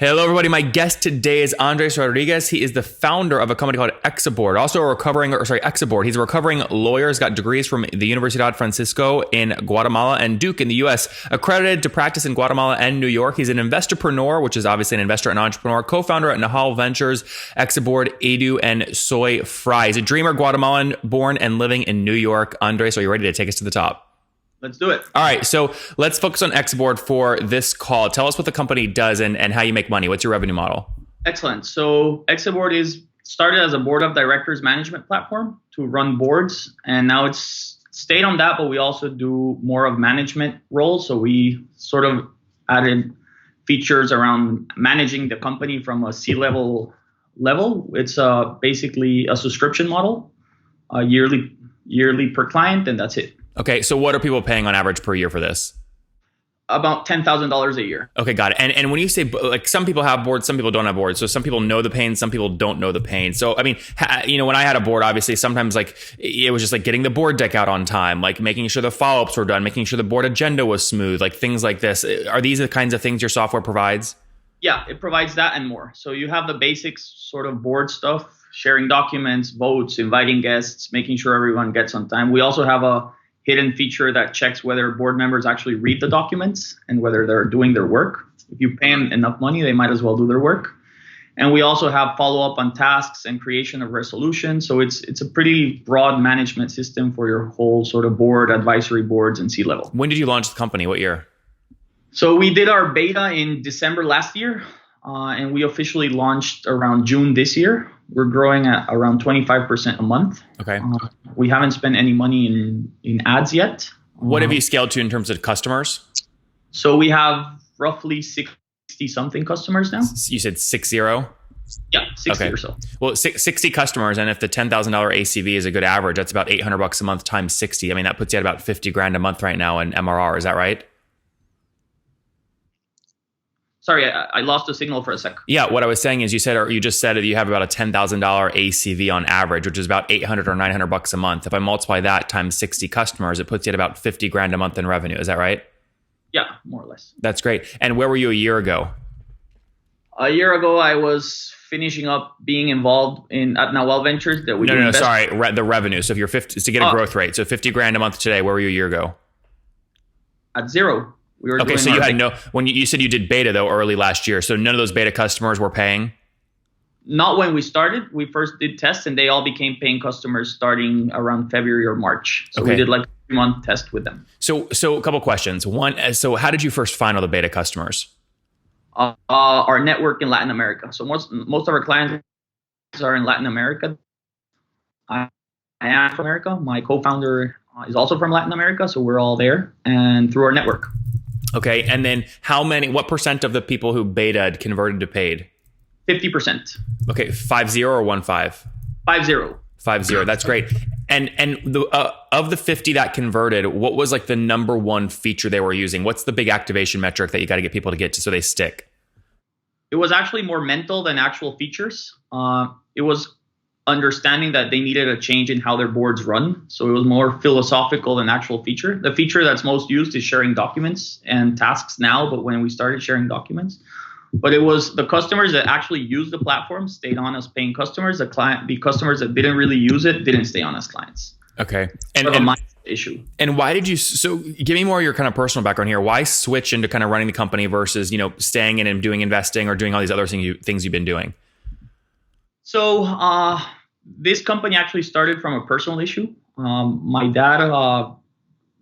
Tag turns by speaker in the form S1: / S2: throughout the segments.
S1: Hello, everybody. My guest today is Andres Rodriguez. He is the founder of a company called Exaboard. Exaboard. He's a recovering lawyer. He's got degrees from the Universidad Francisco in Guatemala and Duke in the U.S., accredited to practice in Guatemala and New York. He's an investorpreneur, which is obviously an investor and entrepreneur, co-founder at Nahal Ventures, Exaboard, Edu, and Soy Fry. He's a dreamer, Guatemalan, born and living in New York. Andres, are you ready to take us to the top?
S2: Let's do it.
S1: All right. So let's focus on Exaboard for this call. Tell us what the company does and how you make money. What's your revenue model?
S2: Excellent. So Exaboard is started as a board of directors management platform to run boards. And now it's stayed on that, but we also do more of management roles. So we sort of added features around managing the company from a C-level level. It's basically a subscription model, yearly per client, and that's it.
S1: Okay, so what are people paying on average per year for this?
S2: About $10,000 a year.
S1: Okay, got it. And when you say, like, some people have boards, some people don't have boards. So some people know the pain, some people don't know the pain. So, I mean, when I had a board, obviously, sometimes like it was just like getting the board deck out on time, like making sure the follow-ups were done, making sure the board agenda was smooth, like things like this. Are these the kinds of things your software provides?
S2: Yeah, it provides that and more. So you have the basics sort of board stuff, sharing documents, votes, inviting guests, making sure everyone gets on time. We also have a hidden feature that checks whether board members actually read the documents and whether they're doing their work. If you pay them enough money, they might as well do their work. And we also have follow-up on tasks and creation of resolutions. So it's a pretty broad management system for your whole sort of board, advisory boards, and C-level.
S1: When did you launch the company? What year?
S2: So we did our beta in December last year, and we officially launched around June this year. We're growing at around 25% a month.
S1: Okay.
S2: We haven't spent any money in ads yet.
S1: What have you scaled to in terms of customers?
S2: So we have roughly 60 something customers now.
S1: You said 60?
S2: Yeah, 60
S1: okay.
S2: or so.
S1: Well, 60 customers, and if the $10,000 ACV is a good average, that's about $800 a month times 60. I mean, that puts you at about 50 grand a month right now in MRR. Is that right?
S2: Sorry, I lost the signal for a sec.
S1: Yeah, what I was saying is you just said that you have about a $10,000 ACV on average, which is about $800 or $900 a month. If I multiply that times 60 customers, it puts you at about 50 grand a month in revenue. Is that right?
S2: Yeah, more or less.
S1: That's great. And where were you a year ago?
S2: A year ago, I was finishing up being involved at Nahal Ventures.
S1: Sorry, the revenue. So if you're 50, to get a growth rate, so 50 grand a month today, where were you a year ago?
S2: At zero.
S1: Okay, so you had when you said you did beta though early last year, so none of those beta customers were paying?
S2: Not when we started. We first did tests and they all became paying customers starting around February or March. So we did like a 3-month test with them.
S1: So a couple questions. One, so how did you first find all the beta customers?
S2: Our network in Latin America. So most of our clients are in Latin America. I am from America. My co-founder is also from Latin America. So we're all there and through our network.
S1: Okay, and then what percent of the people who betaed converted to paid?
S2: 50%.
S1: Okay, 50 or 15?
S2: 50.
S1: 50. That's great. And of the 50 that converted, what was like the number one feature they were using? What's the big activation metric that you got to get people to get to so they stick?
S2: It was actually more mental than actual features. It was understanding that they needed a change in how their boards run. So it was more philosophical than actual feature. The feature that's most used is sharing documents and tasks now, but when we started sharing documents. But it was the customers that actually used the platform stayed on as paying customers. The customers that didn't really use it didn't stay on as clients.
S1: Okay.
S2: And a mindset issue.
S1: And why did you, so give me more of your kind of personal background here. Why switch into kind of running the company versus, staying in and doing investing or doing all these other things you've been doing?
S2: So this company actually started from a personal issue. My dad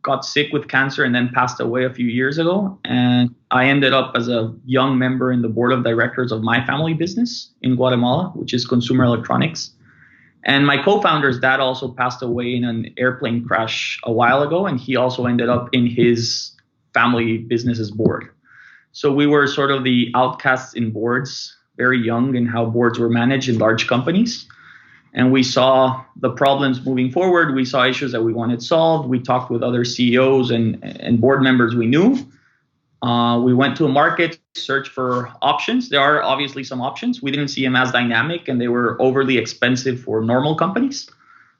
S2: got sick with cancer and then passed away a few years ago. And I ended up as a young member in the board of directors of my family business in Guatemala, which is consumer electronics. And my co-founder's dad also passed away in an airplane crash a while ago. And he also ended up in his family business's board. So we were sort of the outcasts in boards, very young in how boards were managed in large companies. And we saw the problems moving forward. We saw issues that we wanted solved. We talked with other CEOs and board members we knew. We went to a market, searched for options. There are obviously some options. We didn't see them as dynamic and they were overly expensive for normal companies.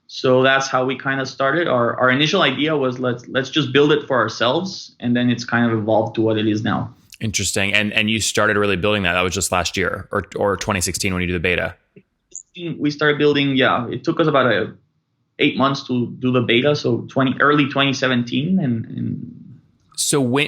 S2: So that's how we kind of started. Our initial idea was let's just build it for ourselves. And then it's kind of evolved to what it is now.
S1: Interesting. And you started really building that. That was just last year or 2016 when you do the beta.
S2: We started building. Yeah, it took us about 8 months to do the beta. So early 2017 and
S1: so I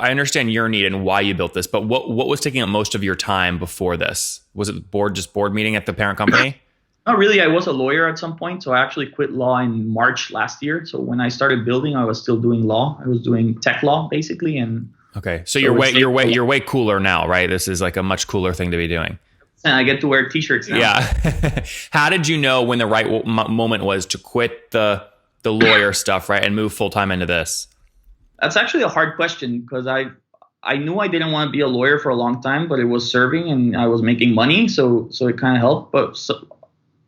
S1: understand your need and why you built this, but what was taking up most of your time before this? Was it board meeting at the parent company?
S2: Not really. I was a lawyer at some point, so I actually quit law in March last year. So when I started building, I was still doing law. I was doing tech law basically, and
S1: okay. So you're way cooler now, right? This is like a much cooler thing to be doing.
S2: And I get to wear t-shirts now.
S1: Yeah. How did you know when the right moment was to quit the lawyer stuff, right, and move full time into this?
S2: That's actually a hard question because I knew I didn't want to be a lawyer for a long time, but it was serving and I was making money, so it kind of helped. But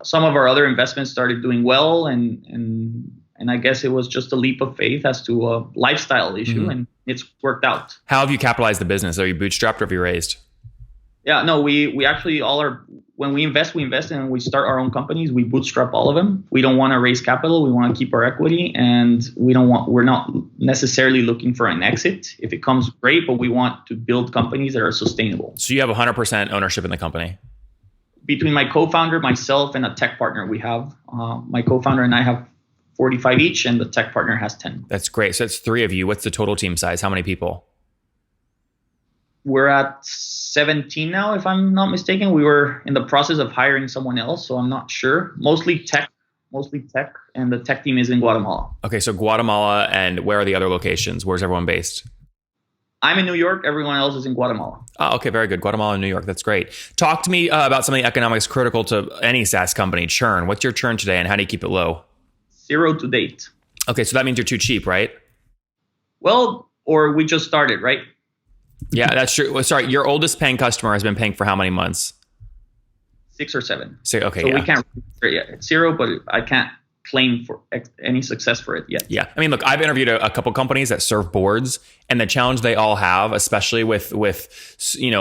S2: some of our other investments started doing well, and I guess it was just a leap of faith as to a lifestyle issue, and it's worked out.
S1: How have you capitalized the business? Are you bootstrapped or have you raised?
S2: Yeah, no, we actually when we invest and we start our own companies, we bootstrap all of them. We don't want to raise capital. We want to keep our equity, and we're not necessarily looking for an exit. If it comes, great, but we want to build companies that are sustainable.
S1: So you have 100% ownership in the company?
S2: Between my co-founder, myself, and a tech partner, we have my co-founder and I have 45 each, and the tech partner has 10.
S1: That's great. So it's 3 of you. What's the total team size? How many people?
S2: We're at 17 now, if I'm not mistaken. We were in the process of hiring someone else, so I'm not sure. Mostly tech, and the tech team is in Guatemala.
S1: Okay, so Guatemala, and where are the other locations? Where's everyone based?
S2: I'm in New York. Everyone else is in Guatemala.
S1: Oh, okay, very good. Guatemala and New York. That's great. Talk to me about some of the economics critical to any SaaS company. Churn. What's your churn today, and how do you keep it low?
S2: 0 to date.
S1: Okay, so that means you're too cheap, right?
S2: Well, or we just started, right?
S1: Yeah, that's true. Well, sorry, your oldest paying customer has been paying for how many months?
S2: 6 or 7.
S1: Okay,
S2: so
S1: yeah.
S2: we can't yet. It's 0, but I can't claim for any success for it yet.
S1: Yeah, I mean, look, I've interviewed a couple companies that serve boards, and the challenge they all have, especially with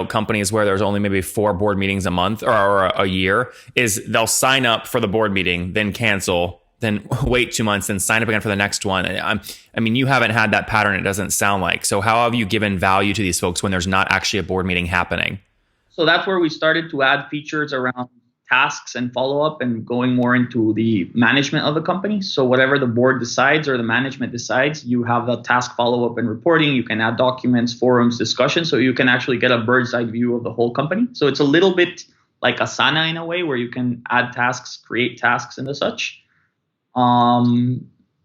S1: companies where there's only maybe 4 board meetings a month or a year, is they'll sign up for the board meeting, then cancel, then wait 2 months, then sign up again for the next one. I mean, you haven't had that pattern, it doesn't sound like. So how have you given value to these folks when there's not actually a board meeting happening?
S2: So that's where we started to add features around tasks and follow-up and going more into the management of the company. So whatever the board decides or the management decides, you have the task follow-up and reporting. You can add documents, forums, discussions, so you can actually get a bird's eye view of the whole company. So it's a little bit like Asana in a way, where you can add tasks, create tasks, and such.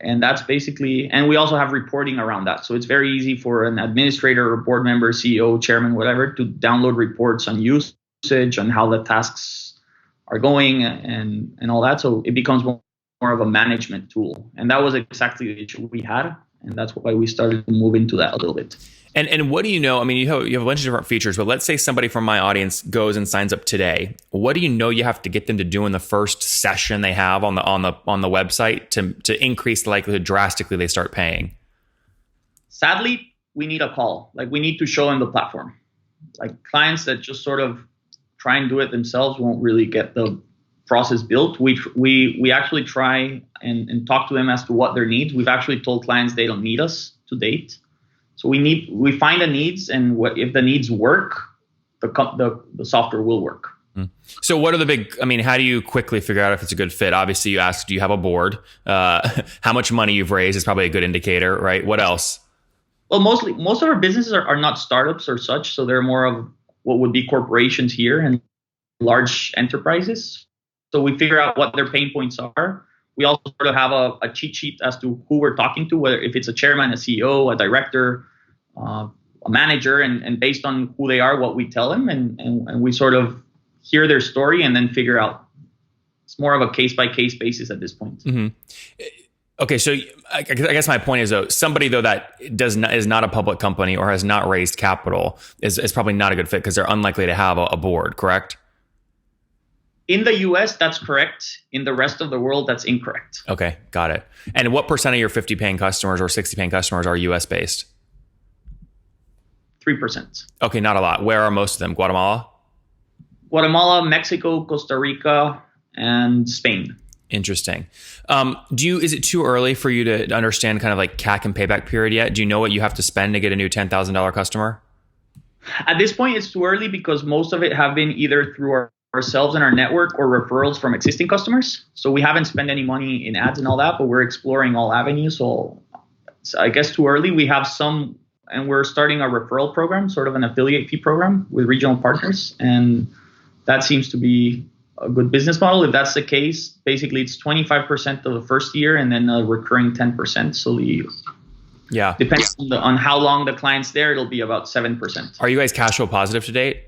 S2: And that's basically, and we also have reporting around that. So it's very easy for an administrator or board member, CEO, chairman, whatever, to download reports on usage, on how the tasks are going and all that. So it becomes more of a management tool. And that was exactly the issue we had. And that's why we started to move into that a little bit.
S1: And what do you know? I mean, you have a bunch of different features, but let's say somebody from my audience goes and signs up today. What do you know you have to get them to do in the first session they have on the website to increase the likelihood drastically they start paying?
S2: Sadly, we need a call. Like, we need to show them the platform. Like, clients that just sort of try and do it themselves won't really get the process built. We actually try and talk to them as to what their needs. We've actually told clients they don't need us to date. So we find the needs, and if the needs work, the software will work.
S1: So what are the big, how do you quickly figure out if it's a good fit? Obviously you ask, do you have a board? How much money you've raised is probably a good indicator, right? What else?
S2: Well, most of our businesses are not startups or such. So they're more of what would be corporations here and large enterprises. So we figure out what their pain points are. We also sort of have a cheat sheet as to who we're talking to, whether if it's a chairman, a CEO, a director, a manager, and based on who they are, what we tell them, and we sort of hear their story and then figure out. It's more of a case-by-case basis at this point.
S1: Mm-hmm. Okay, so I guess my point is, though, somebody though that is not a public company or has not raised capital is probably not a good fit because they're unlikely to have a board, correct?
S2: In the US, that's correct. In the rest of the world, that's incorrect.
S1: Okay, got it. And what % of your 50 paying customers or 60 paying customers are US based?
S2: 3%.
S1: Okay, not a lot. Where are most of them? Guatemala?
S2: Guatemala, Mexico, Costa Rica, and Spain.
S1: Interesting. Is it too early for you to understand kind of like CAC and payback period yet? Do you know what you have to spend to get a new $10,000 customer?
S2: At this point, it's too early because most of it have been either through ourselves and our network or referrals from existing customers. So we haven't spent any money in ads and all that, but we're exploring all avenues. So I guess too early. We have some, and we're starting a referral program, sort of an affiliate fee program with regional partners. And that seems to be a good business model. If that's the case, basically it's 25% of the first year and then a recurring 10%. So depends on how long the client's there, it'll be about 7%.
S1: Are you guys cash flow positive to date?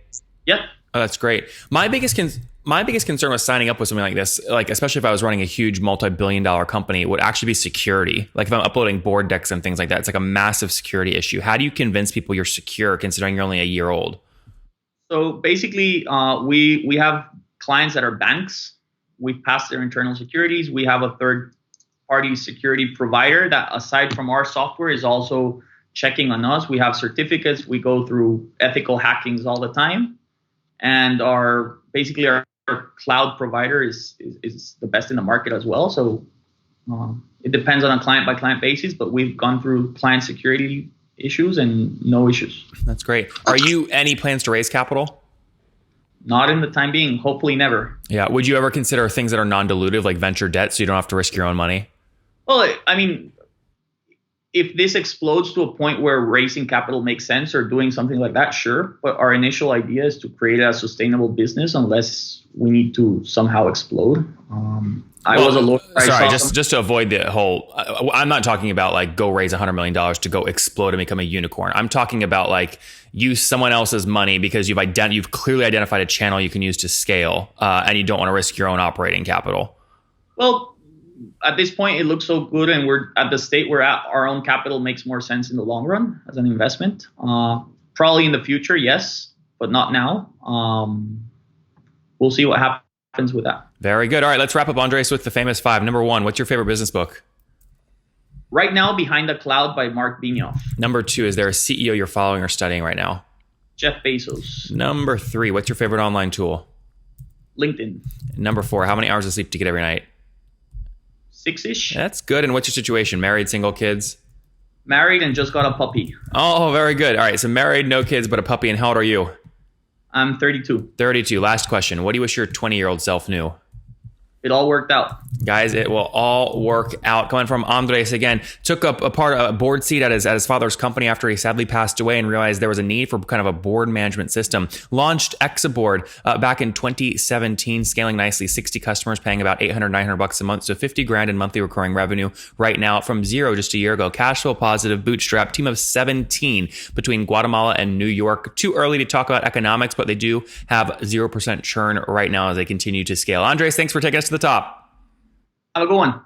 S2: Yep.
S1: Oh, that's great. My biggest concern with signing up with something like this, like especially if I was running a huge multi-billion-dollar company, would actually be security. Like if I'm uploading board decks and things like that, it's like a massive security issue. How do you convince people you're secure considering you're only a year old?
S2: So basically, we have clients that are banks. We've passed their internal securities. We have a third-party security provider that, aside from our software, is also checking on us. We have certificates. We go through ethical hackings all the time, and our cloud provider is the best in the market as well. So it depends on a client-by-client basis, but we've gone through client security issues and no issues.
S1: That's great. Are you any plans to raise capital?
S2: Not in the time being. Hopefully never.
S1: Yeah. Would you ever consider things that are non-dilutive, like venture debt, so you don't have to risk your own money?
S2: Well, I mean, if this explodes to a point where raising capital makes sense or doing something like that, sure. But our initial idea is to create a sustainable business unless we need to somehow explode.
S1: Just to avoid the whole, I'm not talking about like go raise $100 million to go explode and become a unicorn. I'm talking about like use someone else's money because you've clearly identified a channel you can use to scale, and you don't want to risk your own operating capital.
S2: Well, at this point, it looks so good, and we're at the state we're at. Our own capital makes more sense in the long run as an investment. Probably in the future, yes, but not now. We'll see what happens with that.
S1: Very good. All right, let's wrap up, Andres, with the famous five. Number one, what's your favorite business book?
S2: Right now, Behind the Cloud by Mark Benioff.
S1: Number two, is there a CEO you're following or studying right now?
S2: Jeff Bezos.
S1: Number three, what's your favorite online tool?
S2: LinkedIn.
S1: Number four, how many hours of sleep do you get every night?
S2: 6-ish.
S1: That's good. And what's your situation? Married, single, kids?
S2: Married and just got a puppy.
S1: Oh, very good. All right, so married, no kids, but a puppy. And how old are you?
S2: I'm 32.
S1: 32. Last question. What do you wish your 20-year-old self knew?
S2: It all worked out.
S1: Guys, it will all work out. Coming from Andres again, took up a board seat at his father's company after he sadly passed away and realized there was a need for kind of a board management system. Launched Exaboard back in 2017, scaling nicely, 60 customers paying about $800, $900 a month, so $50,000 in monthly recurring revenue right now from zero just a year ago. Cash flow positive, bootstrap, team of 17 between Guatemala and New York. Too early to talk about economics, but they do have 0% churn right now as they continue to scale. Andres, thanks for taking us to the top.
S2: Have a good one.